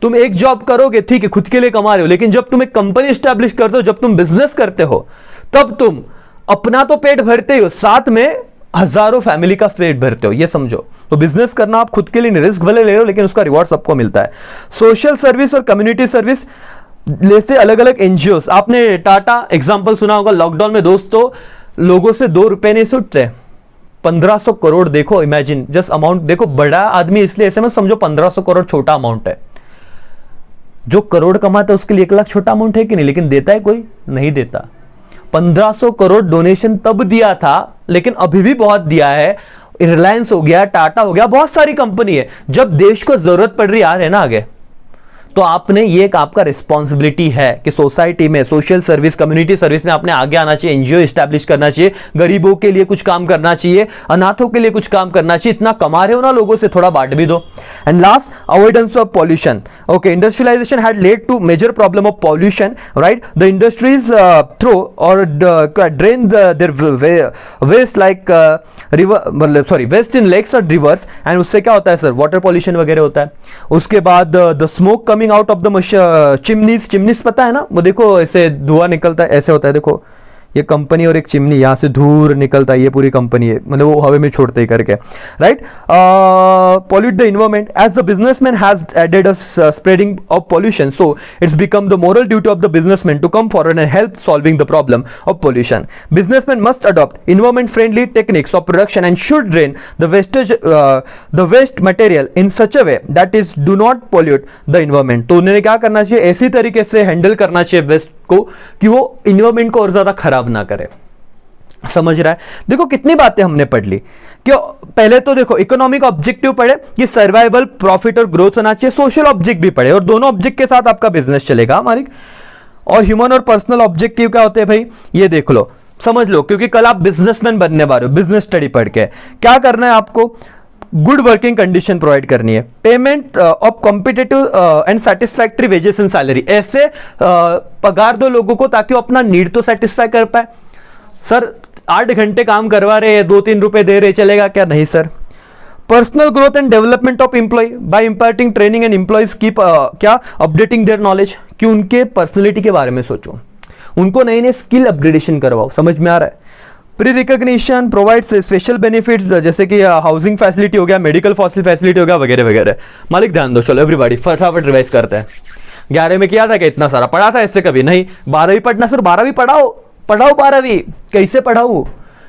तुम एक जॉब करोगे ठीक है, खुद के लिए कमा रहे हो, लेकिन जब तुम एक कंपनी स्टैब्लिश करते हो, जब तुम बिजनेस करते हो, तब तुम अपना तो पेट भरते हो, साथ में हजारों फैमिली का पेट भरते हो, ये समझो। तो बिजनेस करना आप खुद के लिए रिस्क भले ले रहे हो, लेकिन उसका रिवॉर्ड सबको मिलता है। सोशल सर्विस और कम्युनिटी सर्विस जैसे अलग अलग एनजीओ, आपने टाटा एग्जांपल सुना होगा। लॉकडाउन में दोस्तों लोगों से 2 रुपए नहीं छूटते, 1500 करोड़, देखो इमेजिन जस्ट अमाउंट देखो। बड़ा आदमी इसलिए ऐसे मत समझो 1500 करोड़ छोटा अमाउंट है, जो करोड़ कमाता है उसके लिए 1 लाख छोटा अमाउंट है कि नहीं, लेकिन देता है कोई? नहीं देता। 1500 करोड़ डोनेशन तब दिया था, लेकिन अभी भी बहुत दिया है। रिलायंस हो गया, टाटा हो गया, बहुत सारी कंपनी है। जब देश को जरूरत पड़ रही है ना आगे, तो आपने ये एक आपका रिस्पॉन्सिबिलिटी है कि सोसाइटी में सोशल सर्विस, कम्युनिटी सर्विस में आपने आगे आना चाहिए, एनजीओ एस्टैब्लिश करना चाहिए, गरीबों के लिए कुछ काम करना चाहिए, अनाथों के लिए कुछ काम करना चाहिए। इतना कमा रहे हो ना लोगों से, थोड़ा बांट भी दो। And last, avoidance of pollution. Okay, industrialization had led to major problem of pollution, right. The industries throw और drain their waste like waste in lakes और रिवर्स, एंड उससे क्या होता है सर, वाटर पॉल्यूशन वगैरह होता है। उसके बाद the smoke coming out of the chimneys पता है ना, वो देखो ऐसे धुआं निकलता है, ऐसे होता है, देखो ये कंपनी और एक चिमनी, यहाँ से धूर निकलता है, ये पूरी कंपनी है, मतलब वो हवा में छोड़ते ही करके, right. Pollute the environment as the businessman has added a spreading of pollution, so it's become the moral duty of the businessman to come forward and help solving the problem of pollution. Businessman must adopt environment friendly techniques of production and should drain the waste material in such a way that is do not pollute the environment। तो उन्हें क्या करना चाहिए, ऐसी तरीके से handle करना चाहिए वेस्ट को कि वो इन्वायरमेंट को और ज्यादा खराब ना करे। समझ रहा है? देखो कितनी बातें हमने पढ़ ली। क्यों? पहले तो देखो इकोनॉमिक ऑब्जेक्टिव पढ़े कि सर्वाइवल, प्रॉफिट और ग्रोथ होना चाहिए। सोशल ऑब्जेक्ट भी पढ़े और दोनों ऑब्जेक्ट के साथ आपका बिजनेस चलेगा मालिक। और ह्यूमन और पर्सनल ऑब्जेक्टिव क्या होते हैं भाई, ये देख लो, समझ लो, क्योंकि कल आप बिजनेसमैन बनने वाले हो। बिजनेस स्टडी पढ़ के क्या करना है आपको, गुड वर्किंग कंडीशन प्रोवाइड करनी है, payment of competitive and satisfactory wages and salary, ऐसे पगार दो लोगों को ताकि वो अपना नीड तो सेटिस्फाई कर पाए। सर 8 घंटे काम करवा रहे हैं, 2-3 रुपए दे रहे, चलेगा क्या? नहीं sir. Personal growth and development of employee by imparting training and employees keep क्या अपडेटिंग देयर नॉलेज, कि उनके पर्सनैलिटी के बारे में सोचो, उनको नए नए स्किल अपग्रेडेशन करवाओ। समझ में आ रहा है? Pre recognition provides special benefits, जैसे कि हाउसिंग फैसिलिटी हो गया, मेडिकल फैसिलिटी हो गया, वगैरह वगैरह। मालिक ध्यान दो, चलो एवरीबॉडी फटाफट रिवाइज करते हैं। 11 में किया था क्या इतना सारा? पढ़ा था इससे कभी? नहीं। 12वीं पढ़ना सर, 12वीं पढ़ाओ 12वीं कैसे पढ़ाऊं?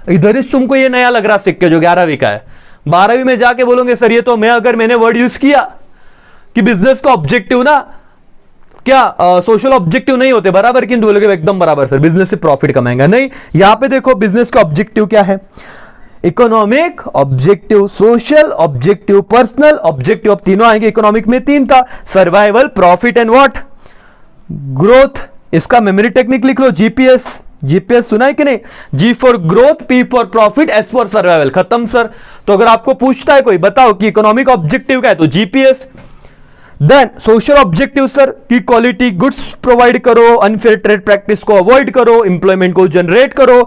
इधर ही तुमको ये नया लग रहा सिक्के जो 11वीं का है। 12वीं में जाके बोलोगे सर ये तो मैंने वर्ड यूज किया कि बिजनेस का ऑब्जेक्टिव ना क्या सोशल ऑब्जेक्टिव नहीं होते बराबर, किंतु बोलोगे एकदम बराबर सर, बिजनेस से प्रॉफिट कमाएंगे। नहीं, यहां पे देखो बिजनेस का ऑब्जेक्टिव क्या है, economic objective, social objective, personal objective. अब तीनों आएंगे, इकोनॉमिक में 3 था, survival, profit and what, growth. इसका मेमोरी टेक्निक लिख लो, जीपीएस। जीपीएस सुना है कि नहीं? G for growth, P for profit, S for survival. खत्म सर। तो अगर आपको पूछता है कोई, बताओ कि इकोनॉमिक ऑब्जेक्टिव क्या है, तो GPS. Then social objective sir की क्वालिटी गुड्स प्रोवाइड करो, अनफेयर ट्रेड प्रैक्टिस को अवॉइड करो, एम्प्लॉयमेंट को जनरेट करो,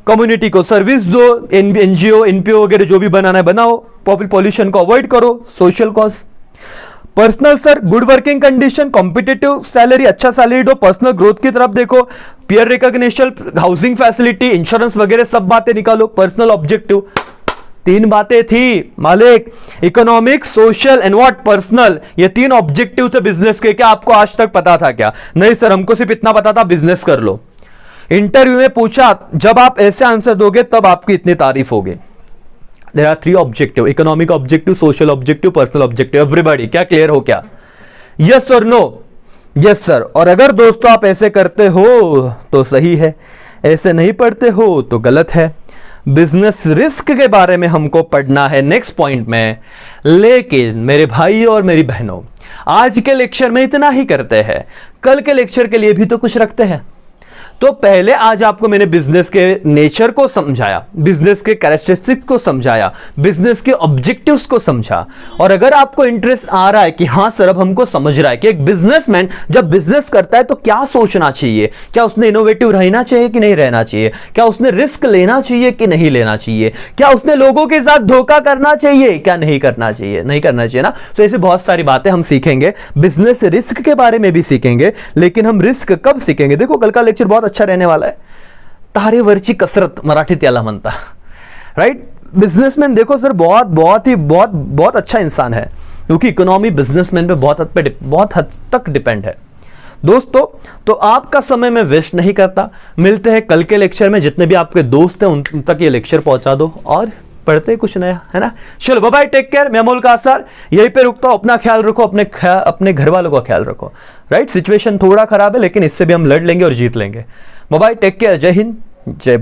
कम्युनिटी को सर्विस दो, एनजीओ एनपीओ वगैरह जो भी बनाना है बनाओ, पॉल्यूशन को अवॉइड करो, social cause. Personal sir good working condition, competitive salary, अच्छा सैलरी दो, पर्सनल ग्रोथ की तरफ देखो, peer recognition, housing facility, insurance वगैरह सब बातें निकालो। पर्सनल ऑब्जेक्टिव 3 बातें थी मालिक, economic, social and what, personal. ये 3 ऑब्जेक्टिव थे बिजनेस के। क्या आपको आज तक पता था क्या? नहीं सर, हमको सिर्फ इतना पता था बिजनेस कर लो। इंटरव्यू में पूछा, जब आप ऐसे आंसर दोगे तब आपकी इतनी तारीफ होगी। There are 3 objective, economic objective, social objective, personal objective. Everybody क्या क्लियर हो क्या? यस और नो? Yes sir. और अगर दोस्तों आप ऐसे करते हो तो सही है, ऐसे नहीं पढ़ते हो तो गलत है। बिजनेस रिस्क के बारे में हमको पढ़ना है नेक्स्ट पॉइंट में। लेकिन मेरे भाई और मेरी बहनों, आज के लेक्चर में इतना ही करते हैं, कल के लेक्चर के लिए भी तो कुछ रखते हैं। तो पहले आज आपको मैंने बिजनेस के नेचर को समझाया, बिजनेस के कैरेक्टरिस्टिक्स को समझाया, बिजनेस के ऑब्जेक्टिव्स को समझा। और अगर आपको इंटरेस्ट आ रहा है कि हाँ सर अब हमको समझ रहा है कि एक बिजनेसमैन जब बिजनेस करता है तो क्या सोचना चाहिए, क्या उसने इनोवेटिव रहना चाहिए कि नहीं रहना चाहिए, क्या उसने रिस्क लेना चाहिए कि नहीं लेना चाहिए, क्या उसने लोगों के साथ धोखा करना चाहिए क्या नहीं करना चाहिए, नहीं करना चाहिए ना। तो ऐसे बहुत सारी बातें हम सीखेंगे, बिजनेस रिस्क के बारे में भी सीखेंगे। लेकिन हम रिस्क कब सीखेंगे? देखो कल का लेक्चर बहुत अच्छा रहने वाला है। तारेवरची कसरत मराठीत त्याला म्हणता, राइट। बिजनेसमैन देखो सर बहुत अच्छा इंसान है, क्योंकि इकोनॉमी बिजनेसमैन पे बहुत हद तक डिपेंड है। दोस्तों तो आपका समय मैं वेस्ट नहीं करता, मिलते हैं कल के लेक्चर में। जितने भी आपके दोस्त हैं उन तक ये लेक्चर पहुंचा दो और पढ़ते कुछ नया, है ना। चलो बाय बाय, टेक केयर। मैं अमोल कासार यहीं पे रुकता हूं। अपना ख्याल रखो, अपने घर वालों का ख्याल रखो, राइट। सिचुएशन थोड़ा खराब है लेकिन इससे भी हम लड़ लेंगे और जीत लेंगे। Bye bye, take care. जय हिंद, जय भारत।